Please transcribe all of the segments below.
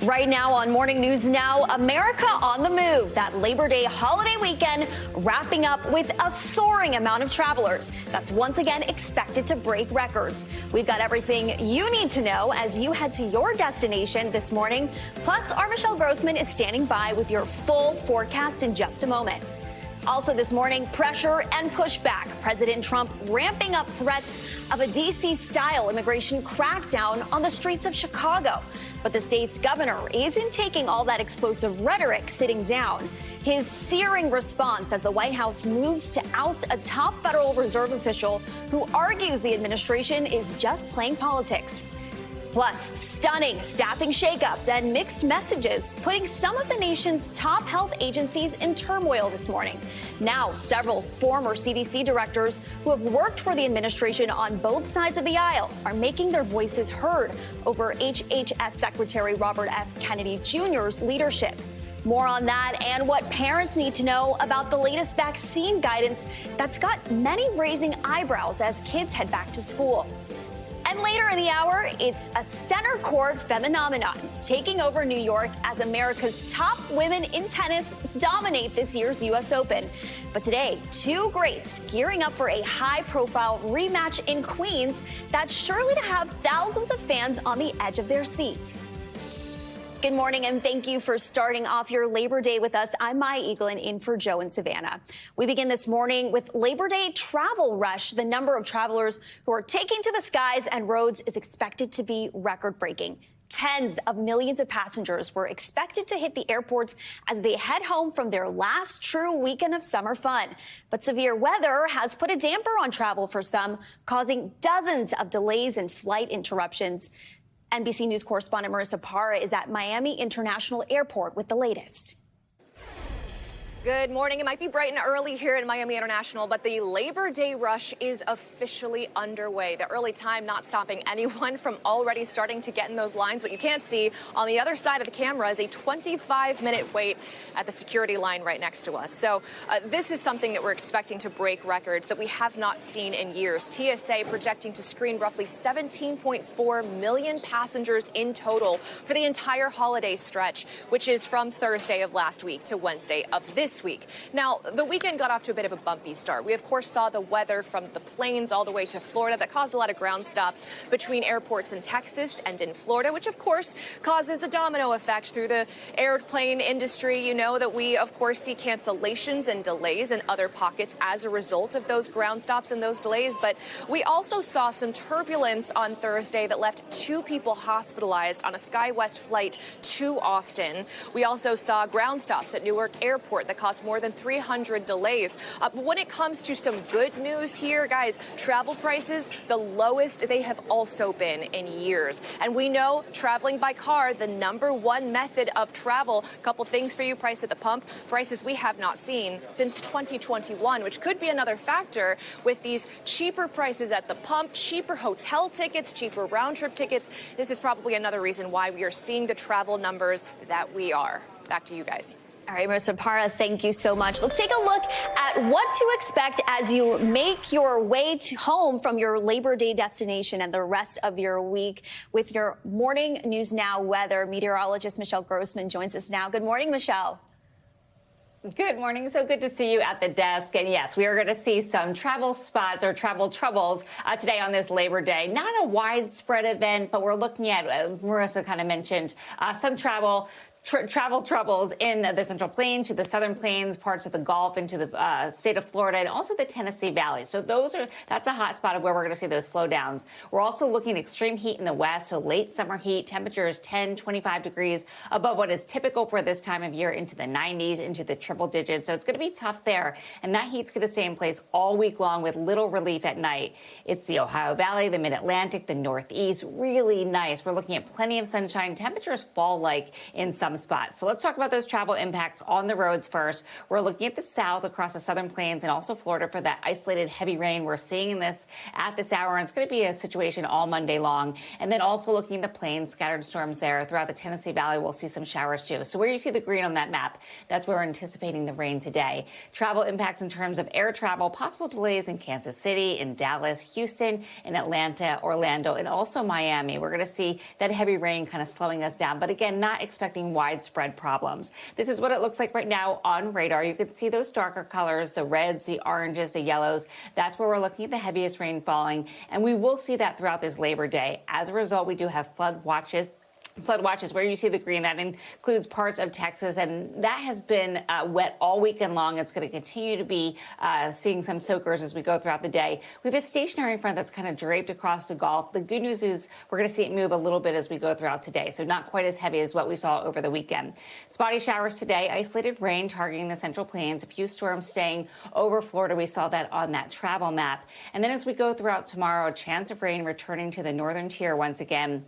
Right now on Morning News Now, America on the move. That Labor Day holiday weekend wrapping up with a soaring amount of travelers. That's once again expected to break records. We've got everything you need to know as you head to your destination this morning. Plus, our Michelle Grossman is standing by with your full forecast in just a moment. Also this morning, pressure and pushback. President Trump ramping up threats of a D.C.-style immigration crackdown on the streets of Chicago. But the state's governor isn't taking all that explosive rhetoric sitting down. His searing response as the White House moves to oust a top Federal Reserve official who argues the administration is just playing politics. Plus, stunning staffing shakeups and mixed messages, putting some of the nation's top health agencies in turmoil this morning. Now, several former CDC directors who have worked for the administration on both sides of the aisle are making their voices heard over HHS Secretary Robert F. Kennedy Jr.'s leadership. More on that and what parents need to know about the latest vaccine guidance that's got many raising eyebrows as kids head back to school. And later in the hour, it's a center court phenomenon taking over New York as America's top women in tennis dominate this year's U.S. Open. But today, two greats gearing up for a high-profile rematch in Queens that's surely to have thousands of fans on the edge of their seats. Good morning, and thank you for starting off your Labor Day with us. I'm Maya Eaglin in for Joe and Savannah. We begin this morning with Labor Day travel rush. The number of travelers who are taking to the skies and roads is expected to be record-breaking. Tens of millions of passengers were expected to hit the airports as they head home from their last true weekend of summer fun. But severe weather has put a damper on travel for some, causing dozens of delays and flight interruptions. NBC News correspondent Marissa Parra is at Miami International Airport with the latest. Good morning. It might be bright and early here in Miami International, but the Labor Day rush is officially underway. The early time not stopping anyone from already starting to get in those lines. What you can't see on the other side of the camera is a 25-minute wait at the security line right next to us. So this is something that we're expecting to break records that we have not seen in years. TSA projecting to screen roughly 17.4 million passengers in total for the entire holiday stretch, which is from Thursday of last week to Wednesday of this week. Now, the weekend got off to a bit of a bumpy start. We, of course, saw the weather from the plains all the way to Florida that caused a lot of ground stops between airports in Texas and in Florida, which, of course, causes a domino effect through the airplane industry. You know that we, of course, see cancellations and delays in other pockets as a result of those ground stops and those delays. But we also saw some turbulence on Thursday that left 2 people hospitalized on a SkyWest flight to Austin. We also saw ground stops at Newark Airport that caused more than 300 delays. But when it comes to some good news here, guys, travel prices, the lowest they have also been in years. And we know traveling by car, the #1 method of travel. A couple things for you. Price at the pump, prices we have not seen since 2021, which could be another factor with these cheaper prices at the pump, cheaper hotel tickets, cheaper round trip tickets. This is probably another reason why we are seeing the travel numbers that we are. Back to you guys. All right, Marissa Parra, thank you so much. Let's take a look at what to expect as you make your way to home from your Labor Day destination and the rest of your week with your Morning News Now weather. Meteorologist Michelle Grossman joins us now. Good morning, Michelle. Good morning. So good to see you at the desk. And yes, we are going to see some travel spots or travel troubles today on this Labor Day. Not a widespread event, but we're looking at, Marissa kind of mentioned, some travel troubles in the Central Plains to the Southern Plains, parts of the Gulf into the state of Florida, and also the Tennessee Valley. So that's a hot spot of where we're going to see those slowdowns. We're also looking at extreme heat in the west, so late summer heat, temperatures 10, 25 degrees above what is typical for this time of year, into the 90s, into the triple digits. So it's going to be tough there, and that heat's going to stay in place all week long with little relief at night. It's the Ohio Valley, the Mid-Atlantic, the Northeast, really nice. We're looking at plenty of sunshine. Temperatures fall like in some some spots. So let's talk about those travel impacts on the roads first. We're looking at the south across the southern plains and also Florida for that isolated heavy rain. We're seeing this at this hour, and it's going to be a situation all Monday long. And then also looking at the plains, scattered storms there throughout the Tennessee Valley. We'll see some showers too. So where you see the green on that map, that's where we're anticipating the rain today. Travel impacts in terms of air travel, possible delays in Kansas City, in Dallas, Houston, in Atlanta, Orlando, and also Miami. We're going to see that heavy rain kind of slowing us down, but again, not expecting widespread problems. This is what it looks like right now on radar. You can see those darker colors, the reds, the oranges, the yellows. That's where we're looking at the heaviest rain falling, and we will see that throughout this Labor Day. As a result, we do have flood watches. Flood watches where you see the green, that includes parts of Texas, and that has been wet all weekend long. It's going to continue to be seeing some soakers as we go throughout the day. We have a stationary front that's kind of draped across the Gulf. The good news is we're going to see it move a little bit as we go throughout today, so not quite as heavy as what we saw over the weekend. Spotty showers today, isolated rain targeting the Central Plains, a few storms staying over Florida. We saw that on that travel map. And then as we go throughout tomorrow, a chance of rain returning to the northern tier once again.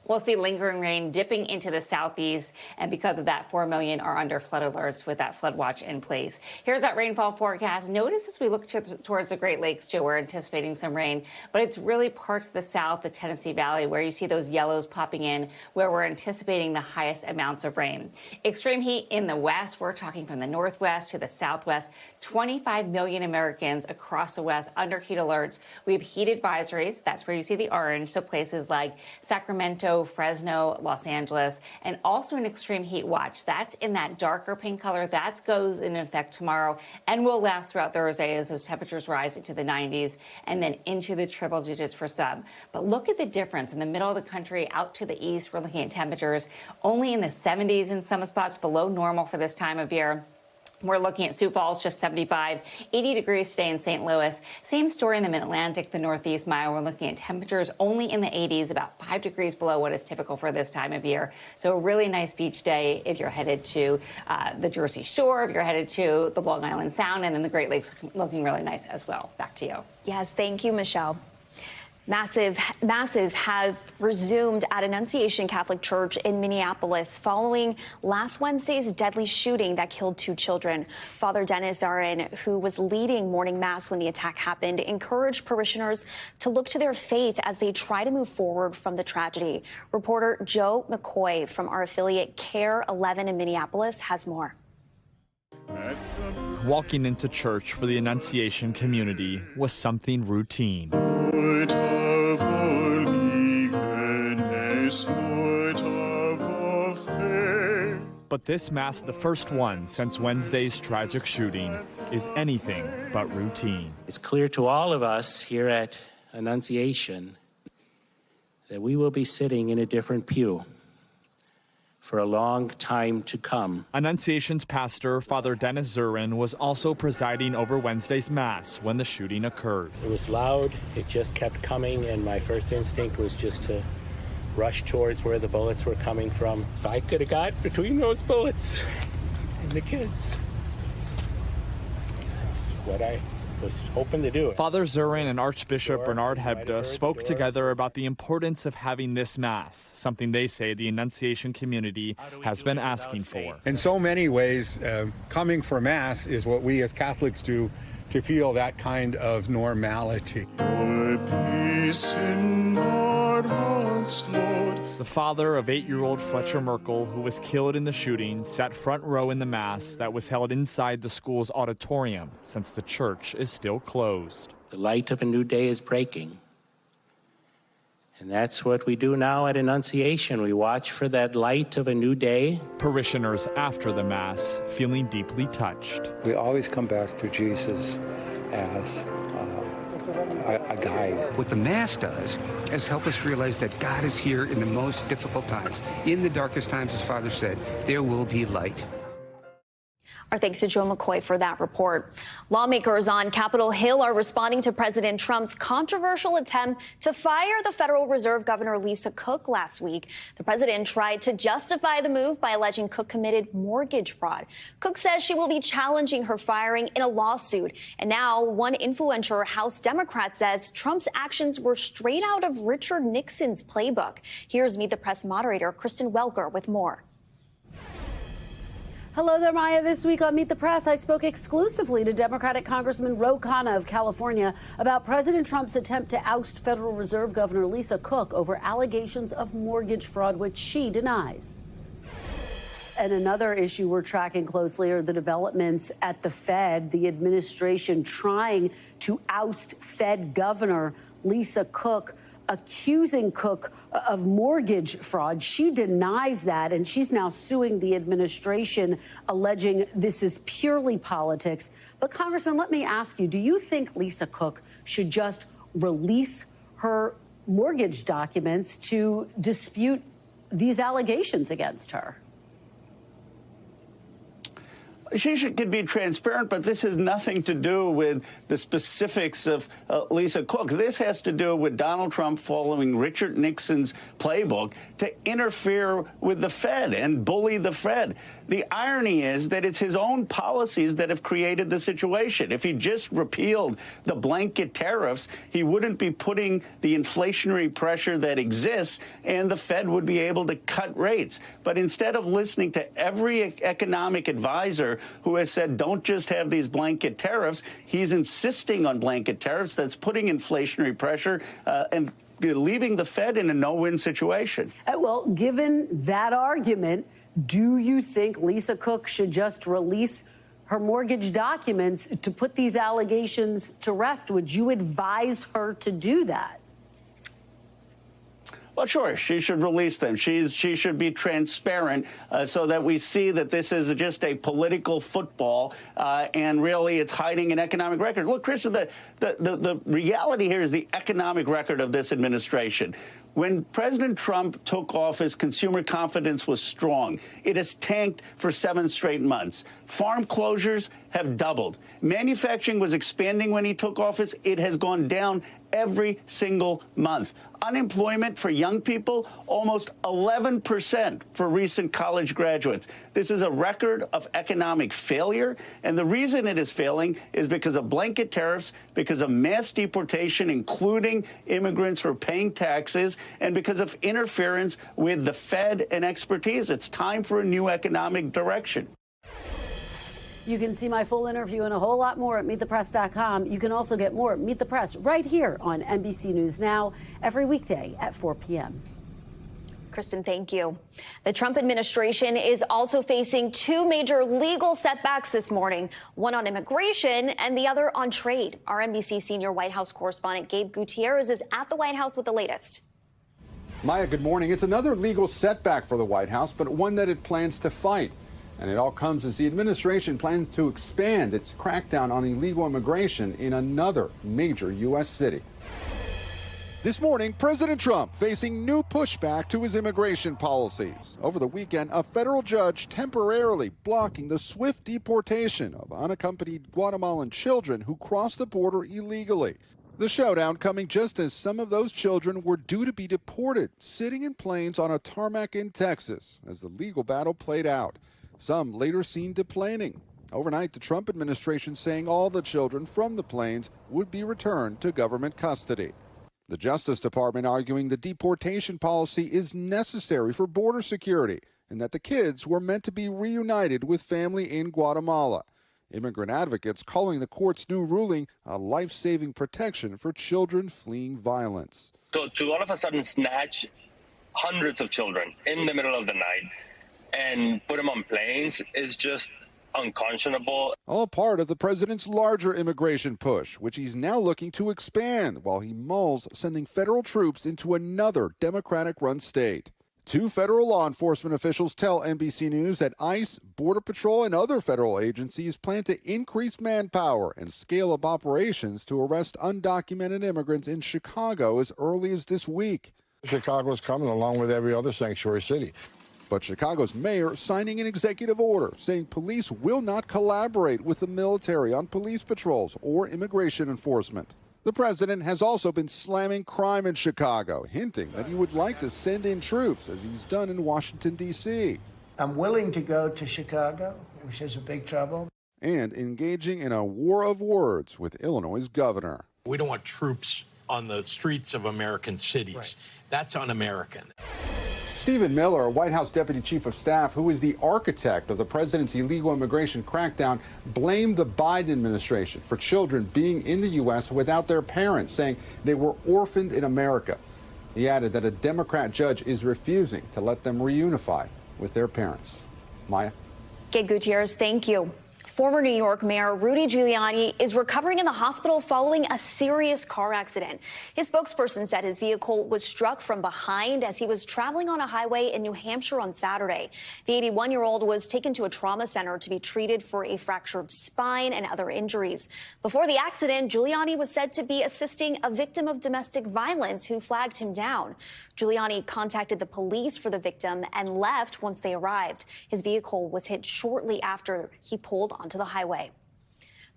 We'll see lingering rain dipping into the southeast, and because of that, 4 million are under flood alerts with that flood watch in place. Here's that rainfall forecast. Notice as we look towards the Great Lakes, too, we're anticipating some rain, but it's really parts of the south, the Tennessee Valley, where you see those yellows popping in, where we're anticipating the highest amounts of rain. Extreme heat in the west, we're talking from the northwest to the southwest, 25 million Americans across the west under heat alerts. We have heat advisories. That's where you see the orange, so places like Sacramento, Fresno, Los Angeles, and also an extreme heat watch. That's in that darker pink color. That goes in effect tomorrow and will last throughout Thursday as those temperatures rise into the 90s and then into the triple digits for some. But look at the difference in the middle of the country out to the east. We're looking at temperatures only in the 70s in some spots, below normal for this time of year. We're looking at Sioux Falls, just 75, 80 degrees today in St. Louis. Same story in the Mid-Atlantic, the Northeast mile. We're looking at temperatures only in the 80s, about 5 degrees below what is typical for this time of year. So a really nice beach day if you're headed to the Jersey Shore, if you're headed to the Long Island Sound, and then the Great Lakes looking really nice as well. Back to you. Yes, thank you, Michelle. Masses have resumed at Annunciation Catholic Church in Minneapolis following last Wednesday's deadly shooting that killed 2 children. Father Dennis Zarin, who was leading morning mass when the attack happened, encouraged parishioners to look to their faith as they try to move forward from the tragedy. Reporter Joe McCoy from our affiliate Care 11 in Minneapolis has more. Walking into church for the Annunciation community was something routine. But this mass, the first one since Wednesday's tragic shooting, is anything but routine. It's clear to all of us here at Annunciation that we will be sitting in a different pew for a long time to come. Annunciation's pastor, Father Dennis Zarin, was also presiding over Wednesday's Mass when the shooting occurred. It was loud, it just kept coming, and my first instinct was just to rush towards where the bullets were coming from. If I could have got between those bullets and the kids, that's what I was hoping to do. Father Zarin and Archbishop Bernard Hebda spoke together about the importance of having this Mass, something they say the Annunciation community has been asking for. In so many ways, coming for Mass is what we as Catholics do to feel that kind of normality. The father of 8-year-old Fletcher Merkel, who was killed in the shooting, sat front row in the Mass that was held inside the school's auditorium since the church is still closed. The light of a new day is breaking. And that's what we do now at Annunciation. We watch for that light of a new day. Parishioners after the Mass feeling deeply touched. We always come back to Jesus as a guide. What the Mass does is help us realize that God is here in the most difficult times. In the darkest times, as Father said, there will be light. Our thanks to Joe McCoy for that report. Lawmakers on Capitol Hill are responding to President Trump's controversial attempt to fire the Federal Reserve Governor Lisa Cook last week. The president tried to justify the move by alleging Cook committed mortgage fraud. Cook says she will be challenging her firing in a lawsuit. And now one influential House Democrat says Trump's actions were straight out of Richard Nixon's playbook. Here's Meet the Press moderator Kristen Welker with more. Hello there, Maya. This week on Meet the Press, I spoke exclusively to Democratic Congressman Ro Khanna of California about President Trump's attempt to oust Federal Reserve Governor Lisa Cook over allegations of mortgage fraud, which she denies. And another issue we're tracking closely are the developments at the Fed, the administration trying to oust Fed Governor Lisa Cook, accusing Cook of mortgage fraud. She denies that, and she's now suing the administration, alleging this is purely politics. But, Congressman, let me ask you, do you think Lisa Cook should just release her mortgage documents to dispute these allegations against her? She could be transparent, but this has nothing to do with the specifics of Lisa Cook. This has to do with Donald Trump following Richard Nixon's playbook to interfere with the Fed and bully the Fed. The irony is that it's his own policies that have created the situation. If he just repealed the blanket tariffs, he wouldn't be putting the inflationary pressure that exists, and the Fed would be able to cut rates. But instead of listening to every economic advisor who has said don't just have these blanket tariffs, he's insisting on blanket tariffs that's putting inflationary pressure and leaving the Fed in a no-win situation. Well, given that argument, do you think Lisa Cook should just release her mortgage documents to put these allegations to rest? Would you advise her to do that? Well, sure, she should release them. She should be transparent so that we see that this is just a political football and really it's hiding an economic record. Look, Kristen, the reality here is the economic record of this administration. When President Trump took office, consumer confidence was strong. It has tanked for 7 straight months. Farm closures have doubled. Manufacturing was expanding when he took office. It has gone down every single month. Unemployment for young people, almost 11% for recent college graduates. This is a record of economic failure, and the reason it is failing is because of blanket tariffs, because of mass deportation, including immigrants who are paying taxes, and because of interference with the Fed and expertise. It's time for a new economic direction. You can see my full interview and a whole lot more at MeetThePress.com. You can also get more at Meet the Press right here on NBC News Now every weekday at 4 p.m. Kristen, thank you. The Trump administration is also facing 2 major legal setbacks this morning, one on immigration and the other on trade. Our NBC senior White House correspondent Gabe Gutierrez is at the White House with the latest. Maya, good morning. It's another legal setback for the White House, but one that it plans to fight. And it all comes as the administration plans to expand its crackdown on illegal immigration in another major U.S. city. This morning, President Trump facing new pushback to his immigration policies. Over the weekend, a federal judge temporarily blocking the swift deportation of unaccompanied Guatemalan children who crossed the border illegally. The showdown coming just as some of those children were due to be deported, sitting in planes on a tarmac in Texas as the legal battle played out. Some later seen deplaning. Overnight, the Trump administration saying all the children from the planes would be returned to government custody. The Justice Department arguing the deportation policy is necessary for border security and that the kids were meant to be reunited with family in Guatemala. Immigrant advocates calling the court's new ruling a life-saving protection for children fleeing violence. So to all of a sudden snatch hundreds of children in the middle of the night and put them on planes is just unconscionable. All part of the president's larger immigration push, which he's now looking to expand while he mulls sending federal troops into another Democratic-run state. 2 federal law enforcement officials tell NBC News that ICE, Border Patrol, and other federal agencies plan to increase manpower and scale up operations to arrest undocumented immigrants in Chicago as early as this week. Chicago's coming along with every other sanctuary city. But Chicago's mayor signing an executive order saying police will not collaborate with the military on police patrols or immigration enforcement. The president has also been slamming crime in Chicago, hinting that he would like to send in troops, as he's done in Washington, D.C. I'm willing to go to Chicago, which is a big trouble. And engaging in a war of words with Illinois' governor. We don't want troops on the streets of American cities. Right. That's un-American. Stephen Miller, a White House Deputy Chief of Staff who is the architect of the president's illegal immigration crackdown, blamed the Biden administration for children being in the U.S. without their parents, saying they were orphaned in America. He added that a Democrat judge is refusing to let them reunify with their parents. Maya? Kate Gutierrez, thank you. Former New York Mayor Rudy Giuliani is recovering in the hospital following a serious car accident. His spokesperson said his vehicle was struck from behind as he was traveling on a highway in New Hampshire on Saturday. The 81-year-old was taken to a trauma center to be treated for a fractured spine and other injuries. Before the accident, Giuliani was said to be assisting a victim of domestic violence who flagged him down. Giuliani contacted the police for the victim and left once they arrived. His vehicle was hit shortly after he pulled onto the highway.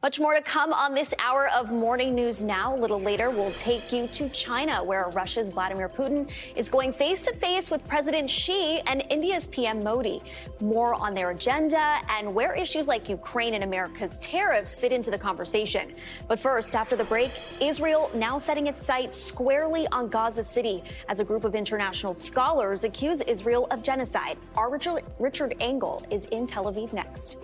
Much more to come on this hour of Morning News Now. A little later, we'll take you to China, where Russia's Vladimir Putin is going face-to-face with President Xi and India's PM Modi. More on their agenda and where issues like Ukraine and America's tariffs fit into the conversation. But first, after the break, Israel now setting its sights squarely on Gaza City as a group of international scholars accuse Israel of genocide. Our Richard Engel is in Tel Aviv next.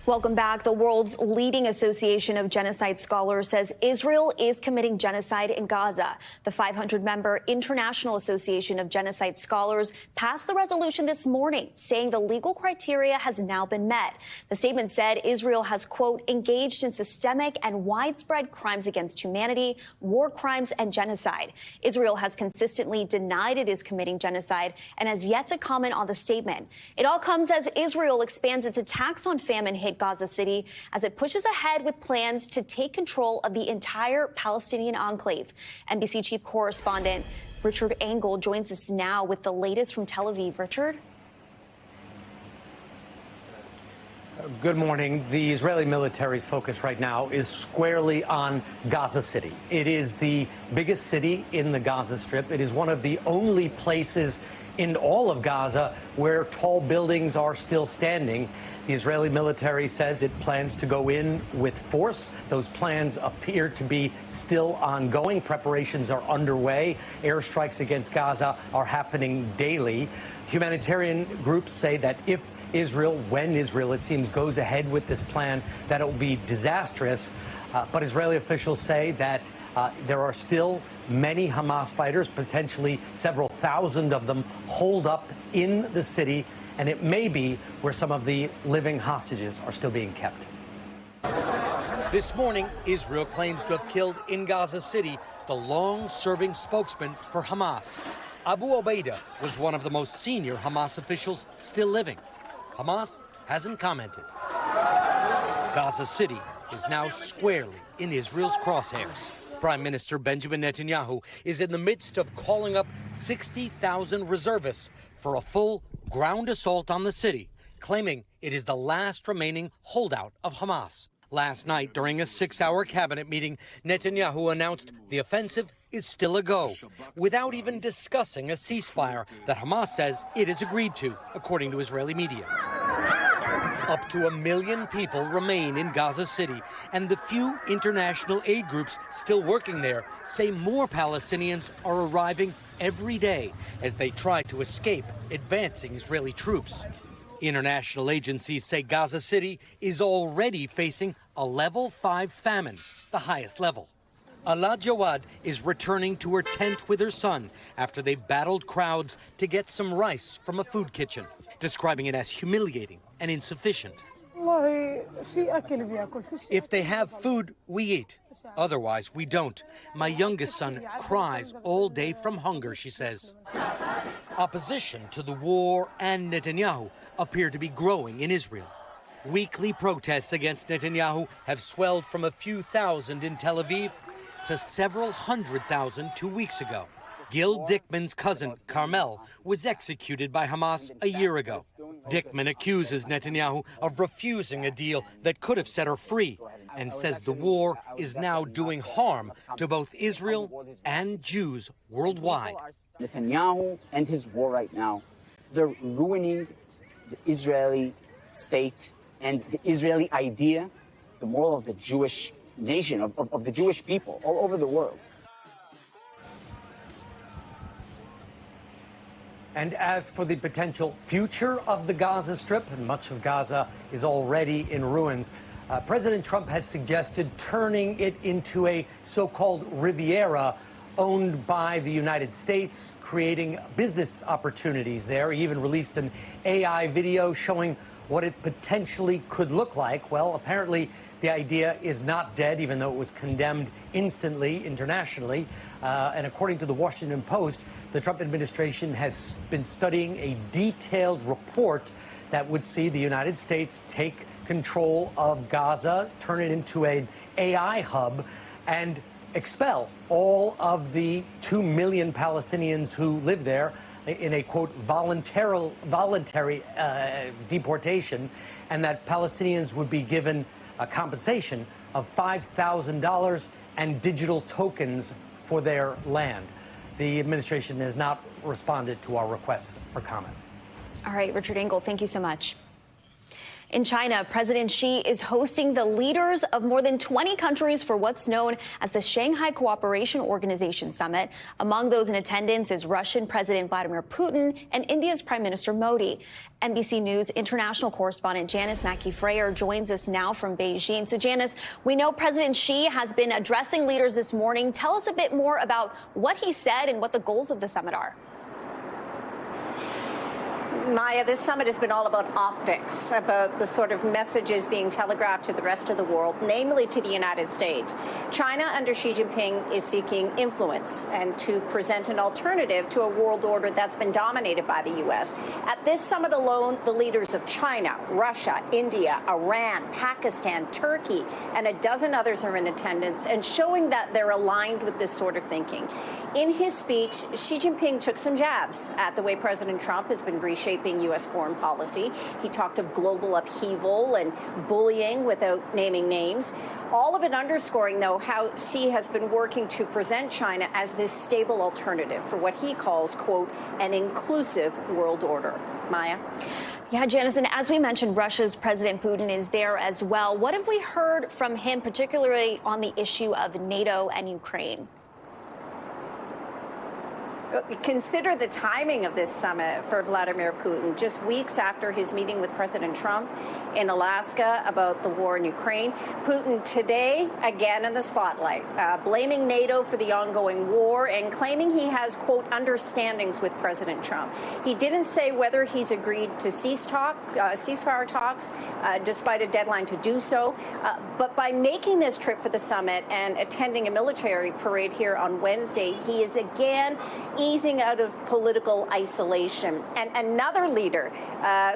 Welcome back. The world's leading association of genocide scholars says Israel is committing genocide in Gaza. The 500-member International Association of Genocide Scholars passed the resolution this morning, saying the legal criteria has now been met. The statement said Israel has, quote, engaged in systemic and widespread crimes against humanity, war crimes, and genocide. Israel has consistently denied it is committing genocide and has yet to comment on the statement. It all comes as Israel expands its attacks on famine-hit Gaza City as it pushes ahead with plans to take control of the entire Palestinian enclave. NBC chief correspondent Richard Engel joins us now with the latest from Tel Aviv. Richard? Good morning. The Israeli military's focus right now is squarely on Gaza City. It is the biggest city in the Gaza Strip. It is one of the only places in all of Gaza where tall buildings are still standing. The Israeli military says it plans to go in with force. Those plans appear to be still ongoing. Preparations are underway. Airstrikes against Gaza are happening daily. Humanitarian groups say that if Israel, when Israel, it seems, goes ahead with this plan, that it will be disastrous. But Israeli officials say that there are still many Hamas fighters, potentially several thousand of them, holed up in the city, and it may be where some of the living hostages are still being kept. This morning, Israel claims to have killed in Gaza City the long-serving spokesman for Hamas. Abu Obaida was one of the most senior Hamas officials still living. Hamas hasn't commented. Gaza City is now squarely in Israel's crosshairs. Prime Minister Benjamin Netanyahu is in the midst of calling up 60,000 reservists for a full ground assault on the city, claiming it is the last remaining holdout of Hamas. Last night, during a 6-hour cabinet meeting, Netanyahu announced the offensive is still a go, without even discussing a ceasefire that Hamas says it has agreed to, according to Israeli media. Up to 1 million people remain in Gaza City, and the few international aid groups still working there say more Palestinians are arriving every day as they try to escape advancing Israeli troops. International agencies say Gaza City is already facing a level 5 famine, the highest level. Ala Jawad is returning to her tent with her son after they battled crowds to get some rice from a food kitchen, describing it as humiliating and insufficient. If they have food, we eat. Otherwise, we don't. My youngest son cries all day from hunger, she says. Opposition to the war and Netanyahu appear to be growing in Israel. Weekly protests against Netanyahu have swelled from a few thousand in Tel Aviv to several 100,000 2 weeks ago. Gil Dickman's cousin, Carmel, was executed by Hamas a year ago. Dickman accuses Netanyahu of refusing a deal that could have set her free and says the war is now doing harm to both Israel and Jews worldwide. Netanyahu and his war right now, they're ruining the Israeli state and the Israeli idea, the moral of the Jewish nation, of the Jewish people all over the world. And as for the potential future of the Gaza Strip, and much of Gaza is already in ruins, President Trump has suggested turning it into a so-called Riviera owned by the United States, creating business opportunities there. He even released an AI video showing what it potentially could look like. Well, apparently the idea is not dead, even though it was condemned instantly internationally. And according to the Washington Post, the Trump administration has been studying a detailed report that would see the United States take control of Gaza, turn it into an AI hub, and expel all of the 2 million Palestinians who live there in a, quote, voluntary deportation, and that Palestinians would be given a compensation of $5,000 and digital tokens for their land. The administration has not responded to our requests for comment. All right, Richard Engel, thank you so much. In China, President Xi is hosting the leaders of more than 20 countries for what's known as the Shanghai Cooperation Organization Summit. Among those in attendance is Russian President Vladimir Putin and India's Prime Minister Modi. NBC News international correspondent Janice Mackey-Frayer joins us now from Beijing. So, Janice, we know President Xi has been addressing leaders this morning. Tell us a bit more about what he said and what the goals of the summit are. Maya, this summit has been all about optics, about the sort of messages being telegraphed to the rest of the world, namely to the United States. China under Xi Jinping is seeking influence and to present an alternative to a world order that's been dominated by the U.S. At this summit alone, the leaders of China, Russia, India, Iran, Pakistan, Turkey, and a dozen others are in attendance and showing that they're aligned with this sort of thinking. In his speech, Xi Jinping took some jabs at the way President Trump has been reshaping U.S. foreign policy. He talked of global upheaval and bullying without naming names. All of it underscoring, though, how Xi has been working to present China as this stable alternative for what he calls, quote, an inclusive world order. Maya? Yeah, Janice, and as we mentioned, Russia's President Putin is there as well. What have we heard from him, particularly on the issue of NATO and Ukraine? Consider the timing of this summit for Vladimir Putin, just weeks after his meeting with President Trump in Alaska about the war in Ukraine. Putin today, again in the spotlight, blaming NATO for the ongoing war and claiming he has, quote, understandings with President Trump. He didn't say whether he's agreed to ceasefire talks, despite a deadline to do so. But by making this trip for the summit and attending a military parade here on Wednesday, he is again easing out of political isolation. And another leader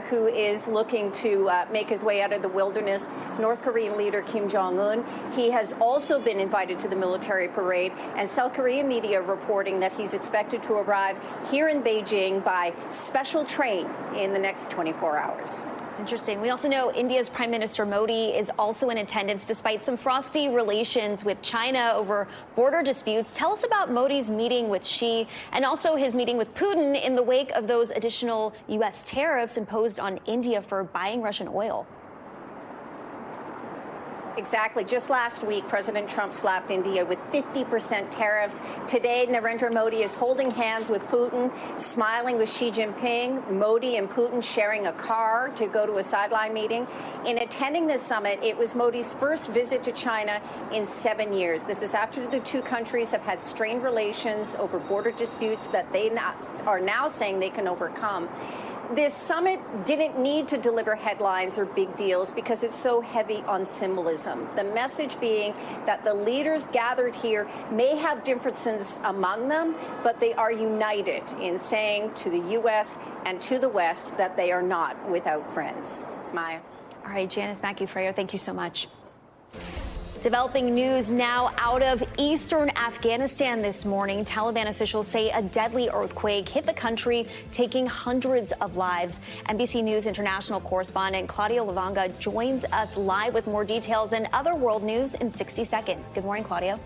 who is looking to make his way out of the wilderness, North Korean leader Kim Jong-un. He has also been invited to the military parade, and South Korean media reporting that he's expected to arrive here in Beijing by special train in the next 24 hours. It's interesting. We also know India's Prime Minister Modi is also in attendance despite some frosty relations with China over border disputes. Tell us about Modi's meeting with Xi and also his meeting with Putin in the wake of those additional U.S. tariffs imposed on India for buying Russian oil. Exactly. Just last week, President Trump slapped India with 50% tariffs. Today, Narendra Modi is holding hands with Putin, smiling with Xi Jinping. Modi and Putin sharing a car to go to a sideline meeting. In attending this summit, it was Modi's first visit to China in 7 years. This is after the two countries have had strained relations over border disputes that they are now saying they can overcome. This summit didn't need to deliver headlines or big deals because it's so heavy on symbolism. The message being that the leaders gathered here may have differences among them, but they are united in saying to the U.S. and to the West that they are not without friends. Maya. All right, Janice Mackey-Frayer, thank you so much. Developing news now out of eastern Afghanistan this morning. Taliban officials say a deadly earthquake hit the country, taking hundreds of lives. NBC News international correspondent Claudia Lavanga joins us live with more details and other world news in 60 seconds. Good morning, Claudia.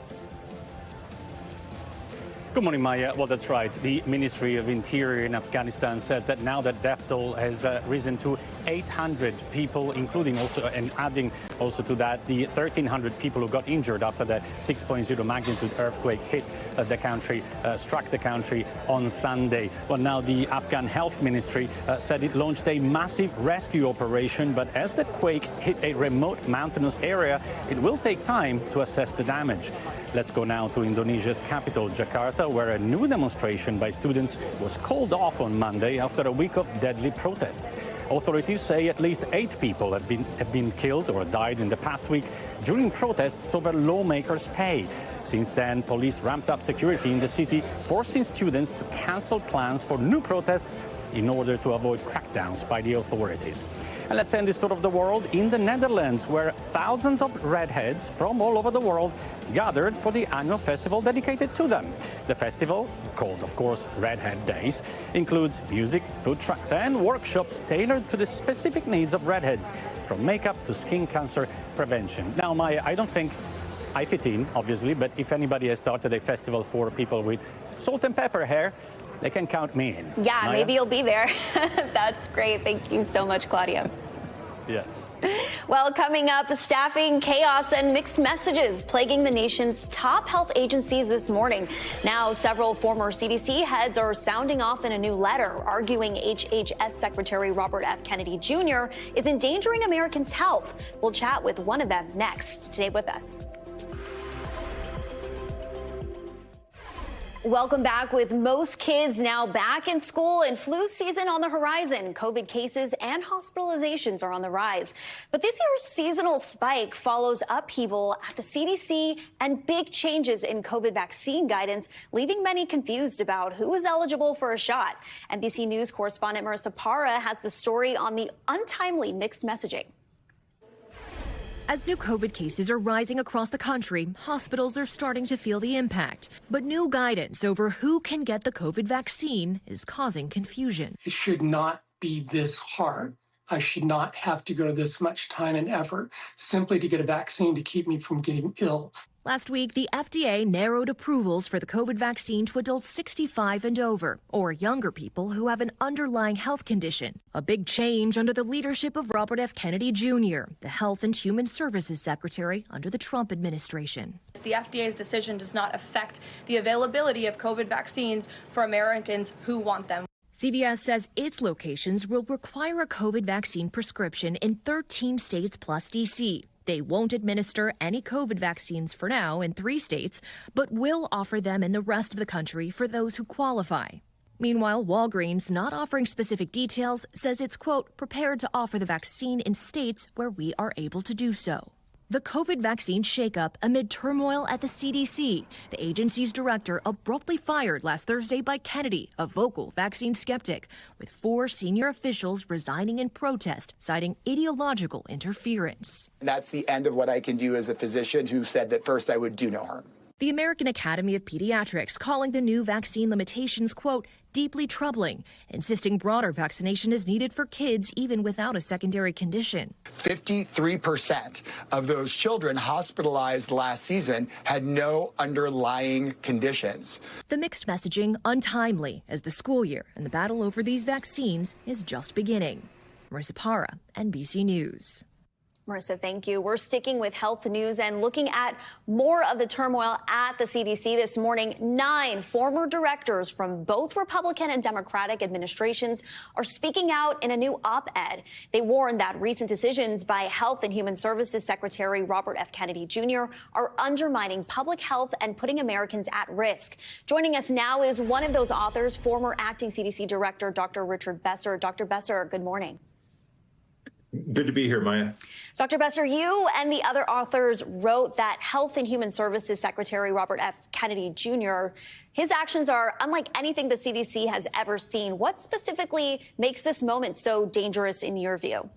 Good morning, Maya. Well, that's right. The Ministry of Interior in Afghanistan says that now the death toll has risen to 800 people, including also and adding Also to that, the 1,300 people who got injured after the 6.0 magnitude earthquake hit the country, struck the country on Sunday. Well, now the Afghan Health Ministry said it launched a massive rescue operation, but as the quake hit a remote mountainous area, it will take time to assess the damage. Let's go now to Indonesia's capital, Jakarta, where a new demonstration by students was called off on Monday after a week of deadly protests. Authorities say at least 8 people have been killed or died in the past week during protests over lawmakers' pay. Since then, police ramped up security in the city, forcing students to cancel plans for new protests in order to avoid crackdowns by the authorities. And let's end this tour of the world in the Netherlands, where thousands of redheads from all over the world gathered for the annual festival dedicated to them. The festival, called of course Redhead Days, includes music, food trucks and workshops tailored to the specific needs of redheads, from makeup to skin cancer prevention. Now, Maya, I don't think I fit in, obviously, but if anybody has started a festival for people with salt and pepper hair, they can count me in. Yeah, Maya? maybe you'll be there. That's great. Thank you so much, Claudia. Yeah. Well, coming up, staffing chaos and mixed messages plaguing the nation's top health agencies this morning. Now, several former CDC heads are sounding off in a new letter, arguing HHS Secretary Robert F. Kennedy Jr. is endangering Americans' health. We'll chat with one of them next. Stay with us. Welcome back. With most kids now back in school and flu season on the horizon, COVID cases and hospitalizations are on the rise. But this year's seasonal spike follows upheaval at the CDC and big changes in COVID vaccine guidance, leaving many confused about who is eligible for a shot. NBC News correspondent Marissa Parra has the story on the untimely mixed messaging. As new COVID cases are rising across the country, hospitals are starting to feel the impact. But new guidance over who can get the COVID vaccine is causing confusion. It should not be this hard. I should not have to go to this much time and effort simply to get a vaccine to keep me from getting ill. Last week, the FDA narrowed approvals for the COVID vaccine to adults 65 and over, or younger people who have an underlying health condition. A big change under the leadership of Robert F. Kennedy Jr., the Health and Human Services Secretary under the Trump administration. The FDA's decision does not affect the availability of COVID vaccines for Americans who want them. CVS says its locations will require a COVID vaccine prescription in 13 states plus D.C. They won't administer any COVID vaccines for now in 3 states, but will offer them in the rest of the country for those who qualify. Meanwhile, Walgreens, not offering specific details, says it's, quote, prepared to offer the vaccine in states where we are able to do so. The COVID vaccine shakeup amid turmoil at the CDC. The agency's director abruptly fired last Thursday by Kennedy, a vocal vaccine skeptic, with 4 senior officials resigning in protest, citing ideological interference. That's the end of what I can do as a physician who said that first I would do no harm. The American Academy of Pediatrics calling the new vaccine limitations, quote, deeply troubling, insisting broader vaccination is needed for kids even without a secondary condition. 53% of those children hospitalized last season had no underlying conditions. The mixed messaging untimely as the school year and the battle over these vaccines is just beginning. Marissa Parra, NBC News. Marissa, thank you. We're sticking with health news and looking at more of the turmoil at the CDC this morning. 9 former directors from both Republican and Democratic administrations are speaking out in a new op-ed. They warn that recent decisions by Health and Human Services Secretary Robert F. Kennedy Jr. are undermining public health and putting Americans at risk. Joining us now is one of those authors, former acting CDC Director Dr. Richard Besser. Dr. Besser, good morning. Good to be here, Maya. Dr. Besser, you and the other authors wrote that Health and Human Services Secretary Robert F. Kennedy Jr., his actions are unlike anything the CDC has ever seen. What specifically makes this moment so dangerous in your view?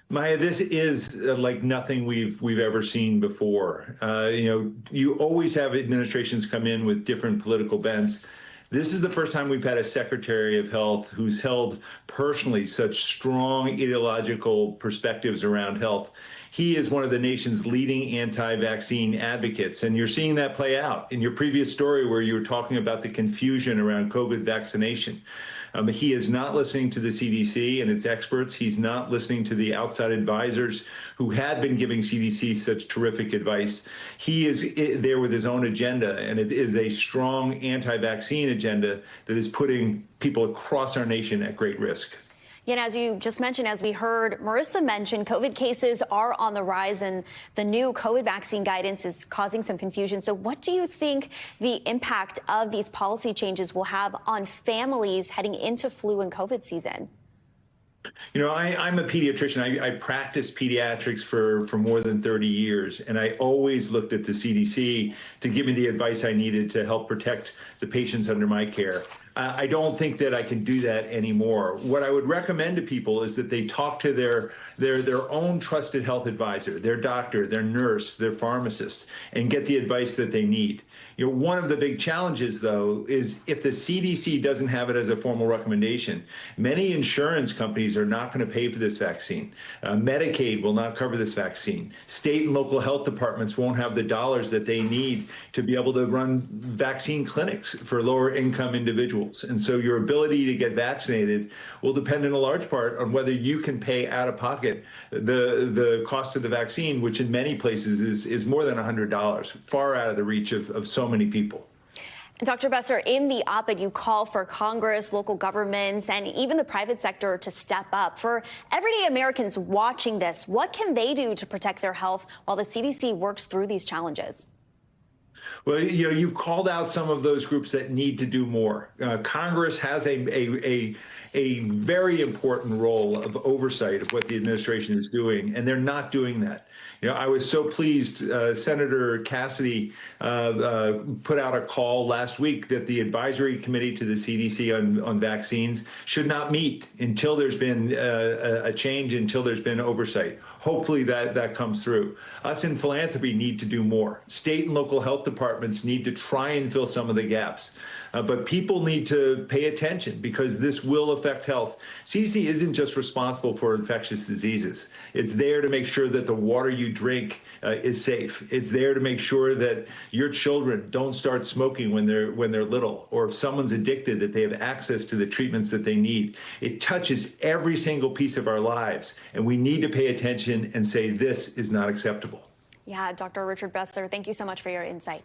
Maya, this is like nothing we've ever seen before. You always have administrations come in with different political bents. This is the first time we've had a Secretary of Health who's held personally such strong ideological perspectives around health. He is one of the nation's leading anti-vaccine advocates, and you're seeing that play out in your previous story where you were talking about the confusion around COVID vaccination. He is not listening to the CDC and its experts. He's not listening to the outside advisors who had been giving CDC such terrific advice. He is there with his own agenda, and it is a strong anti-vaccine agenda that is putting people across our nation at great risk. Yeah, and as you just mentioned, as we heard Marissa mention, COVID cases are on the rise, and the new COVID vaccine guidance is causing some confusion. So what do you think the impact of these policy changes will have on families heading into flu and COVID season? You know, I'm a pediatrician. I practiced pediatrics for more than 30 years, and I always looked at the CDC to give me the advice I needed to help protect the patients under my care. I don't think that I can do that anymore. What I would recommend to people is that they talk to their own trusted health advisor, their doctor, their nurse, their pharmacist, and get the advice that they need. You know, one of the big challenges, though, is if the CDC doesn't have it as a formal recommendation, many insurance companies are not going to pay for this vaccine. Medicaid will not cover this vaccine. State and local health departments won't have the dollars that they need to be able to run vaccine clinics for lower income individuals. And so your ability to get vaccinated will depend in a large part on whether you can pay out of pocket the cost of the vaccine, which in many places is more than $100, far out of the reach of so many people. And Dr. Besser, in the op-ed, you call for Congress, local governments, and even the private sector to step up. For everyday Americans watching this, what can they do to protect their health while the CDC works through these challenges? Well, you know, you've called out some of those groups that need to do more. Congress has a very important role of oversight of what the administration is doing, and they're not doing that. You know, I was so pleased Senator Cassidy put out a call last week that the advisory committee to the CDC on vaccines should not meet until there's been a change, until there's been oversight. Hopefully that comes through. Us in philanthropy need to do more. State and local health departments need to try and fill some of the gaps. But people need to pay attention because this will affect health. CDC isn't just responsible for infectious diseases. It's there to make sure that the water you drink is safe. It's there to make sure that your children don't start smoking when they're little, or if someone's addicted, that they have access to the treatments that they need. It touches every single piece of our lives, and we need to pay attention and say this is not acceptable. Yeah, Dr. Richard Besser, thank you so much for your insight.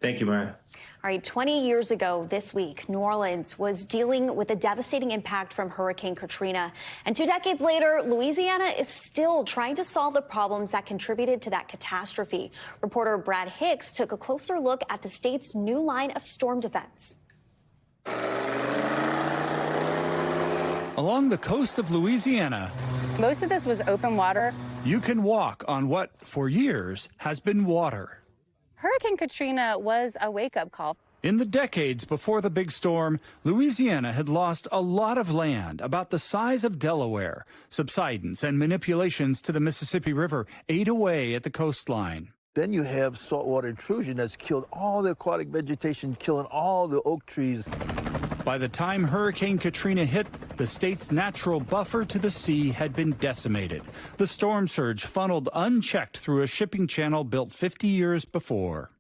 Thank you, Maya. All right, 20 years ago this week, New Orleans was dealing with a devastating impact from Hurricane Katrina. And 2 decades later, Louisiana is still trying to solve the problems that contributed to that catastrophe. Reporter Brad Hicks took a closer look at the state's new line of storm defense. Along the coast of Louisiana, most of this was open water. You can walk on what, for years, has been water. Hurricane Katrina was a wake-up call. In the decades before the big storm, Louisiana had lost a lot of land, about the size of Delaware. Subsidence and manipulations to the Mississippi River ate away at the coastline. Then you have saltwater intrusion that's killed all the aquatic vegetation, killing all the oak trees. By the time Hurricane Katrina hit, the state's natural buffer to the sea had been decimated. The storm surge funneled unchecked through a shipping channel built 50 years before.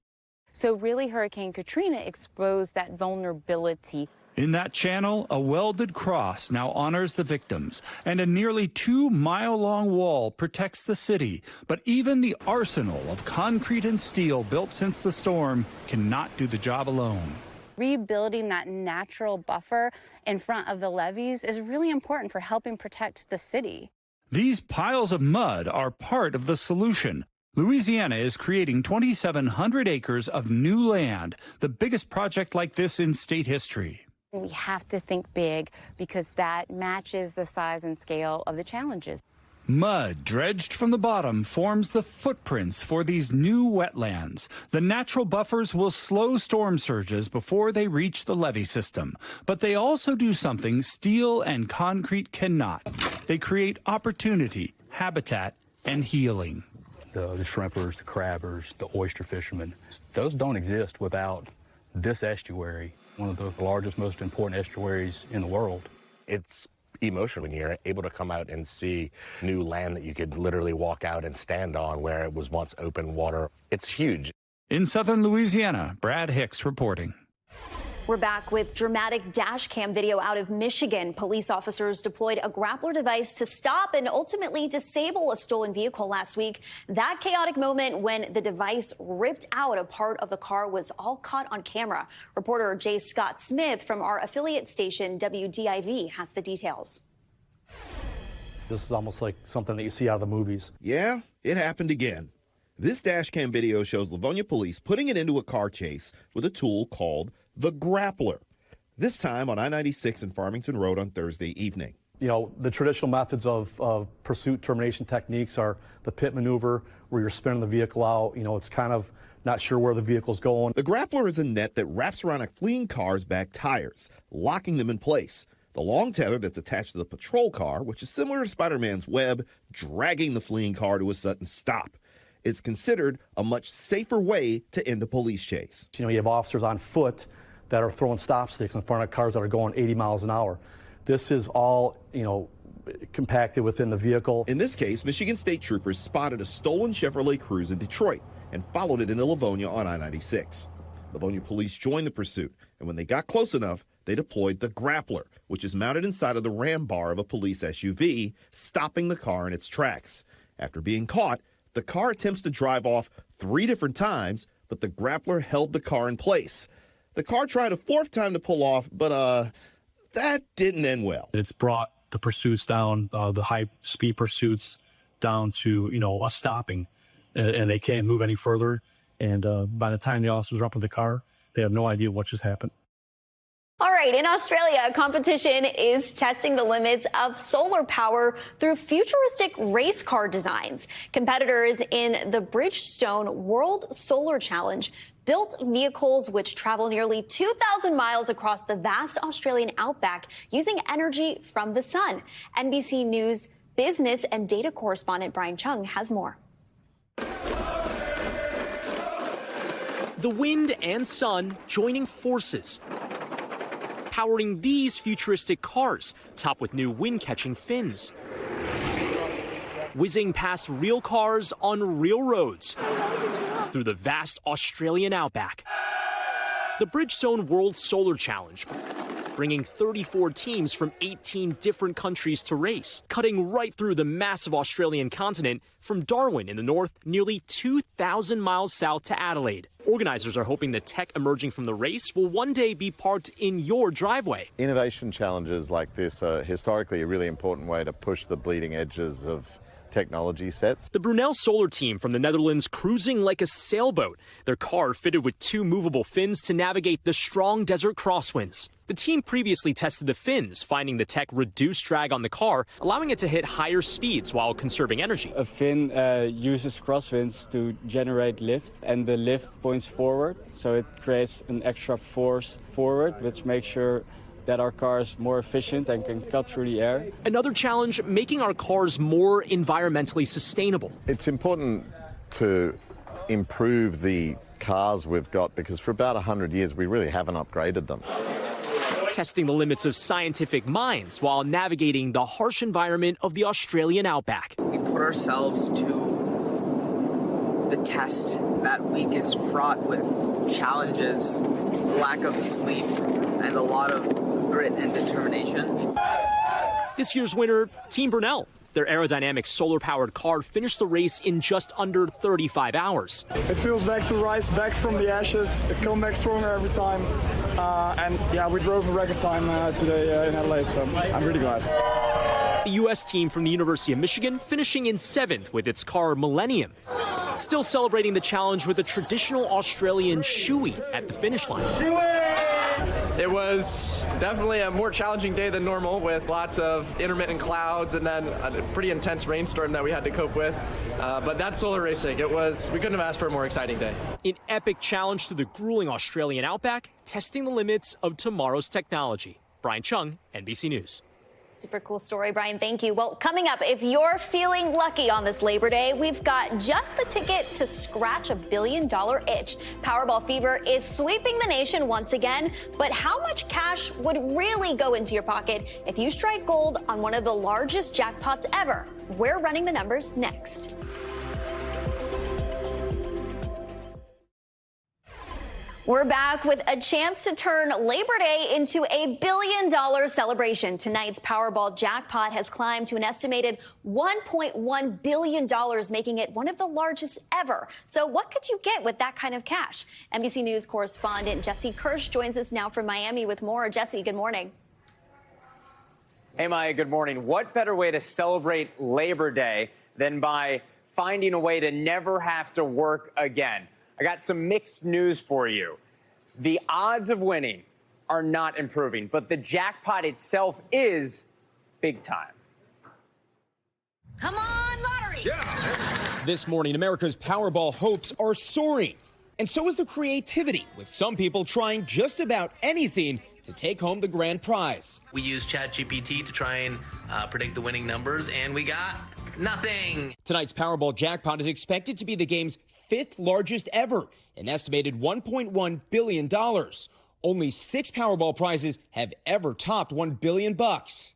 So really, Hurricane Katrina exposed that vulnerability. In that channel, a welded cross now honors the victims, and a nearly 2-mile-long wall protects the city. But even the arsenal of concrete and steel built since the storm cannot do the job alone. Rebuilding that natural buffer in front of the levees is really important for helping protect the city. These piles of mud are part of the solution. Louisiana is creating 2,700 acres of new land, the biggest project like this in state history. We have to think big because that matches the size and scale of the challenges. Mud dredged from the bottom forms the footprints for these new wetlands. The natural buffers will slow storm surges before they reach the levee system. But they also do something steel and concrete cannot. They create opportunity, habitat, and healing. The shrimpers, the crabbers, the oyster fishermen, those don't exist without this estuary, one of the largest, most important estuaries in the world. It's emotional when you're able to come out and see new land that you could literally walk out and stand on where it was once open water. It's huge. In southern Louisiana, Brad Hicks reporting. We're back with dramatic dash cam video out of Michigan. Police officers deployed a grappler device to stop and ultimately disable a stolen vehicle last week. That chaotic moment when the device ripped out a part of the car was all caught on camera. Reporter J. Scott Smith from our affiliate station WDIV has the details. This is almost like something that you see out of the movies. Yeah, it happened again. This dash cam video shows Livonia police putting it into a car chase with a tool called the grappler, this time on I-96 and Farmington Road on Thursday evening. You know, the traditional methods of pursuit termination techniques are the pit maneuver, where you're spinning the vehicle out. You know, it's kind of not sure where the vehicle's going. The grappler is a net that wraps around a fleeing car's back tires, locking them in place. The long tether that's attached to the patrol car, which is similar to Spider-Man's web, dragging the fleeing car to a sudden stop. It's considered a much safer way to end a police chase. You know, you have officers on foot that are throwing stop sticks in front of cars that are going 80 miles an hour. This is all, you know, compacted within the vehicle. In this case, Michigan State troopers spotted a stolen Chevrolet Cruze in Detroit and followed it into Livonia on I-96. Livonia police joined the pursuit, and when they got close enough, they deployed the grappler, which is mounted inside of the ram bar of a police SUV, stopping the car in its tracks. After being caught, the car attempts to drive off 3 different times, but the grappler held the car in place. The car tried a 4th time to pull off, but that didn't end well. It's brought the pursuits down, the high-speed pursuits down to, you know, a stopping, and they can't move any further. And by the time the officers are up in the car, they have no idea what just happened. All right, in Australia, a competition is testing the limits of solar power through futuristic race car designs. Competitors in the Bridgestone World Solar Challenge built vehicles which travel nearly 2,000 miles across the vast Australian outback using energy from the sun. NBC News business and data correspondent Brian Chung has more. The wind and sun joining forces, powering these futuristic cars, topped with new wind-catching fins, whizzing past real cars on real roads through the vast Australian outback. The Bridgestone World Solar Challenge, bringing 34 teams from 18 different countries to race, cutting right through the massive Australian continent from Darwin in the north, nearly 2,000 miles south to Adelaide. Organizers are hoping the tech emerging from the race will one day be parked in your driveway. Innovation challenges like this are historically a really important way to push the bleeding edges of technology sets. The Brunel Solar team from the Netherlands cruising like a sailboat, their car fitted with 2 movable fins to navigate the strong desert crosswinds. The team previously tested the fins, finding the tech reduce drag on the car, allowing it to hit higher speeds while conserving energy. A fin uses crosswinds to generate lift, and the lift points forward, so it creates an extra force forward, which makes sure that our car is more efficient and can cut through the air. Another challenge, making our cars more environmentally sustainable. It's important to improve the cars we've got because for about 100 years we really haven't upgraded them. Testing the limits of scientific minds while navigating the harsh environment of the Australian outback. We put ourselves to the test. That week is fraught with challenges, lack of sleep, and a lot of grit and determination. This year's winner, Team Brunel. Their aerodynamic solar-powered car finished the race in just under 35 hours. It feels back to rise back from the ashes. It comes back stronger every time. And yeah, we drove a record time today in Adelaide, so I'm really glad. The U.S. team from the University of Michigan finishing in 7th with its car Millennium. Still celebrating the challenge with a traditional Australian shoey at the finish line. It was definitely a more challenging day than normal with lots of intermittent clouds and then a pretty intense rainstorm that we had to cope with. But that's solar racing. We couldn't have asked for a more exciting day. An epic challenge to the grueling Australian outback, testing the limits of tomorrow's technology. Brian Chung, NBC News. Super cool story, Brian. Thank you. Well, coming up, if you're feeling lucky on this Labor Day, we've got just the ticket to scratch $1 billion itch. Powerball fever is sweeping the nation once again, but how much cash would really go into your pocket if you strike gold on one of the largest jackpots ever? We're running the numbers next. We're back with a chance to turn Labor Day into a $1 billion celebration. Tonight's Powerball jackpot has climbed to an estimated $1.1 billion, making it one of the largest ever. So what could you get with that kind of cash? NBC News correspondent Jesse Kirsch joins us now from Miami with more. Jesse, good morning. Hey, Maya, good morning. What better way to celebrate Labor Day than by finding a way to never have to work again? I got some mixed news for you. The odds of winning are not improving, but the jackpot itself is big time. Come on, lottery! Yeah! This morning, America's Powerball hopes are soaring. And so is the creativity, with some people trying just about anything to take home the grand prize. We used ChatGPT to try and predict the winning numbers, and we got nothing. Tonight's Powerball jackpot is expected to be the game's 5th largest ever, an estimated $1.1 billion. Only 6 Powerball prizes have ever topped $1 billion.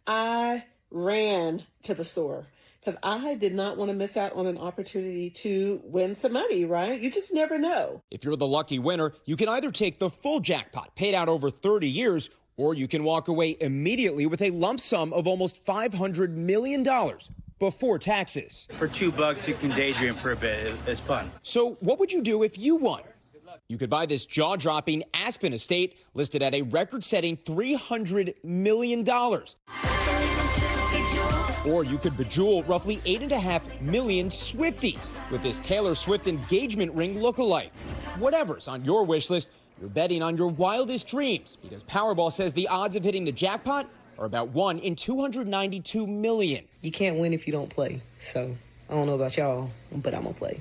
I ran to the store because I did not want to miss out on an opportunity to win some money, right? You just never know. If you're the lucky winner, you can either take the full jackpot paid out over 30 years, or you can walk away immediately with a lump sum of almost $500 million. Before taxes. For $2, you can daydream for a bit. It's fun. So what would you do if you won? You could buy this jaw-dropping Aspen estate listed at a record-setting $300 million. Or you could bejewel roughly 8.5 million Swifties with this Taylor Swift engagement ring lookalike. Whatever's on your wish list, you're betting on your wildest dreams, because Powerball says the odds of hitting the jackpot are about 1 in 292 million. You can't win if you don't play. So I don't know about y'all, but I'm gonna play.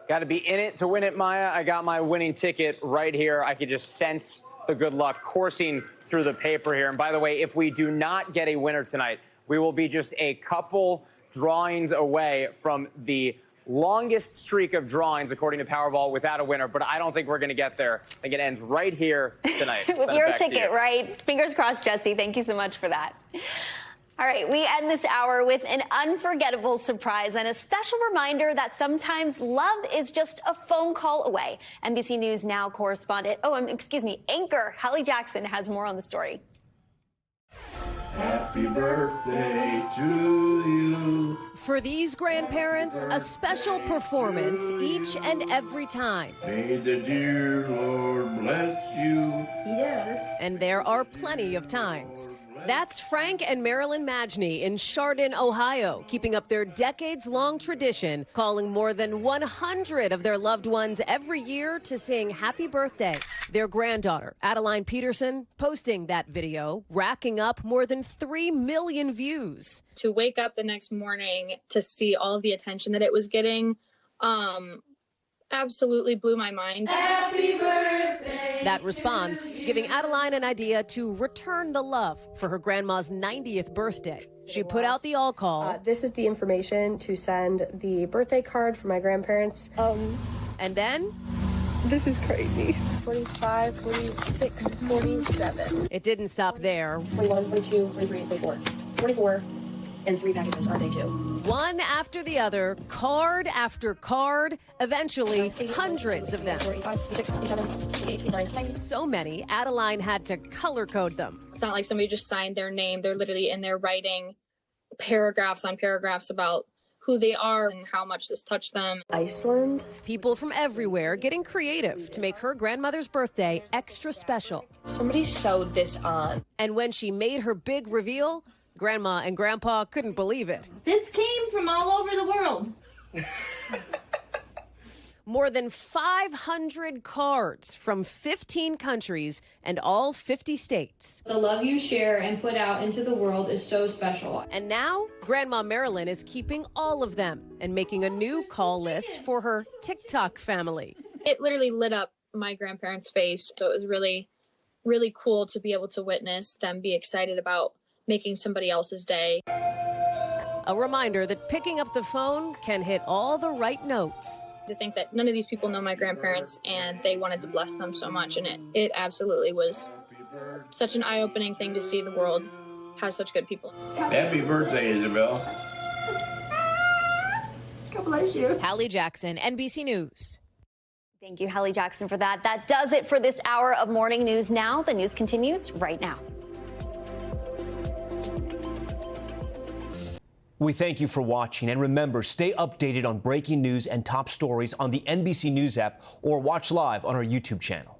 Got to be in it to win it, Maya. I got my winning ticket right here. I could just sense the good luck coursing through the paper here. And by the way, if we do not get a winner tonight, we will be just a couple drawings away from the longest streak of drawings, according to Powerball, without a winner. But I don't think we're going to get there. I think it ends right here tonight. With your ticket, right? Fingers crossed, Jesse. Thank you so much for that. All right, we end this hour with an unforgettable surprise and a special reminder that sometimes love is just a phone call away. NBC News Now correspondent, anchor Hallie Jackson has more on the story. Happy birthday to you. For these grandparents, a special performance each and every time. May the dear Lord bless you. Yes. And there are plenty of times. That's Frank and Marilyn Magny in Chardon, Ohio, keeping up their decades-long tradition, calling more than 100 of their loved ones every year to sing happy birthday. Their granddaughter, Adeline Peterson, posting that video, racking up more than 3 million views. To wake up the next morning to see all of the attention that it was getting, absolutely blew my mind. Happy birthday. That response giving Adeline an idea to return the love for her grandma's 90th birthday. She put out the all call. This is the information to send the birthday card for my grandparents. And then this is crazy. 45, 46, 47. It didn't stop there. 21, 22, 23, 24, 24. And 3 packages on day 2. One after the other, card after card, eventually hundreds of them. 45, 46, 47, 48, 49. So many, Adeline had to color code them. It's not like somebody just signed their name. They're literally in there writing paragraphs on paragraphs about who they are and how much this touched them. Iceland. People from everywhere getting creative to make her grandmother's birthday extra special. Somebody sewed this on. And when she made her big reveal, Grandma and Grandpa couldn't believe it. This came from all over the world. More than 500 cards from 15 countries and all 50 states. The love you share and put out into the world is so special. And now, Grandma Marilyn is keeping all of them and making a new call list for her TikTok family. It literally lit up my grandparents' face, so it was really, really cool to be able to witness them be excited about making somebody else's day. A reminder that picking up the phone can hit all the right notes. To think that none of these people know my grandparents and they wanted to bless them so much, and it absolutely was such an eye-opening thing to see the world has such good people. Happy birthday, Isabel. God bless you. Hallie Jackson, NBC News. Thank you, Hallie Jackson, for that. That does it for this hour of Morning News Now. The news continues right now. We thank you for watching, and remember, stay updated on breaking news and top stories on the NBC News app or watch live on our YouTube channel.